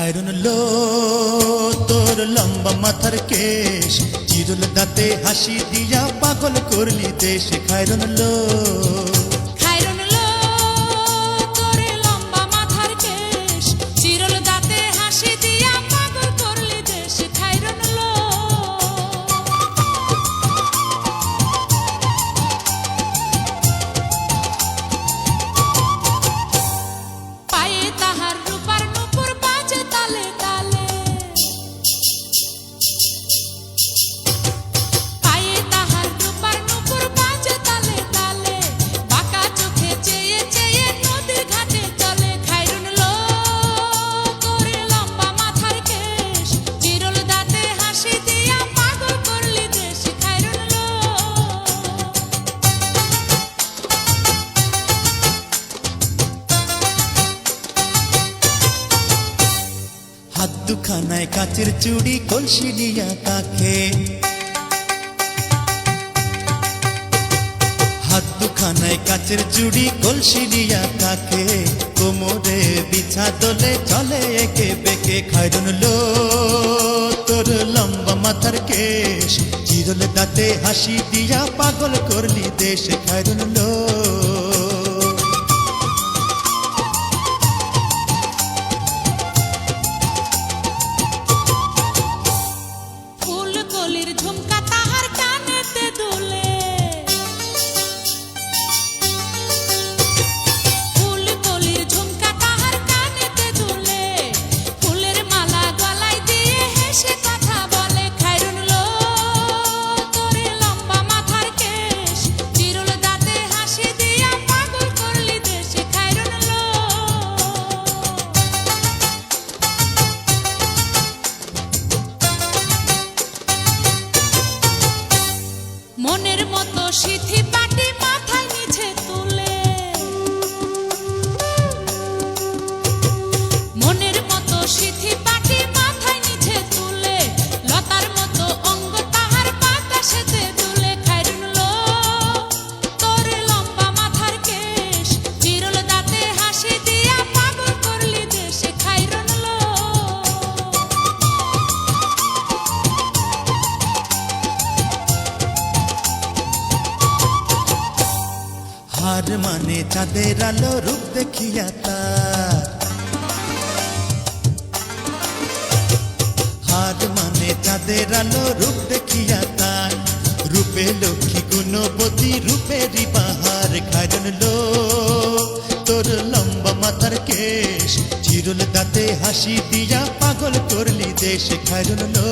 খায়রুন লো তোর লম্বা মাথার কেশ, চিরুল দাঁতে হাসি দিয়া পাগল করলি দেশ। খায়রুন লো খায়রুন লো তোর লম্বা মাথার কেশ, চিরল দাঁতে হাসি দিয়া পাগল করলি দেশ। খায়রুন লো পায়ে তাহার রূপার নূপুর বাজে তালে তালে, পায়ে তাহার রূপার নূপুর বাজে তালে তালে, বাঁকা চোখে চেয়ে চেয়ে নদীর ঘাটে চলে। খায়রুন লো তোর লম্বা মাথার কেশ, চিরল দাঁতে হাসি দিয়া পাগল করলি দেশ। খায়রুন লো হাত দুখানায় কাচের চুড়ি কলসি নিয়া কাকে, হাত দুখানায় কাচের চুড়ি কলসি নিয়া কাকে, কোমরে বিছা দোলে চলে একে বেঁকে। খায়রুন লো তোর লম্বা মাথার কেশ, চিরল দাঁতে হাসি দিয়া পাগল করলি দেশ। খায়রুন লো ফুল কলির ঝুমকা তাহার কানেতে দুলে, ফুল কলির ঝুমকা তাহার কানেতে দুলে, ফুলের মালা গলায় দিয়ে হেসে কথা বলে। খায়রুন লো তোর লম্বা মাথার কেশ, চিরল দাঁতে হাসি দিয়া পাগল করলি দেশ। খায়রুন লো মনের মতো সিথি পাটি মাথায় নিচে তুলে, মনের মতো সিথি পাটি মাথায় নিচে তুলে, লতার মতো অঙ্গ তাহার বাতাসেতে দুলে। খায়রুন লো তোর লম্বা মাথার কেশ, চিরল দাঁতে হাসি দিয়া পাগল করলি দেশ। খায়রুন লো হার মানে চাঁদের আলো রূপ দেখিয়া তার, হার মানে চাঁদের আলো রূপ দেখিয়া তার, রূপে লক্ষ্মী গুণবতী রূপেরই বাহার। খায়রুন লো তোর লম্বা মাথার কেশ, চিরল দাঁতে হাসি দিয়া পাগল করলি দেশ। খায়রুন লো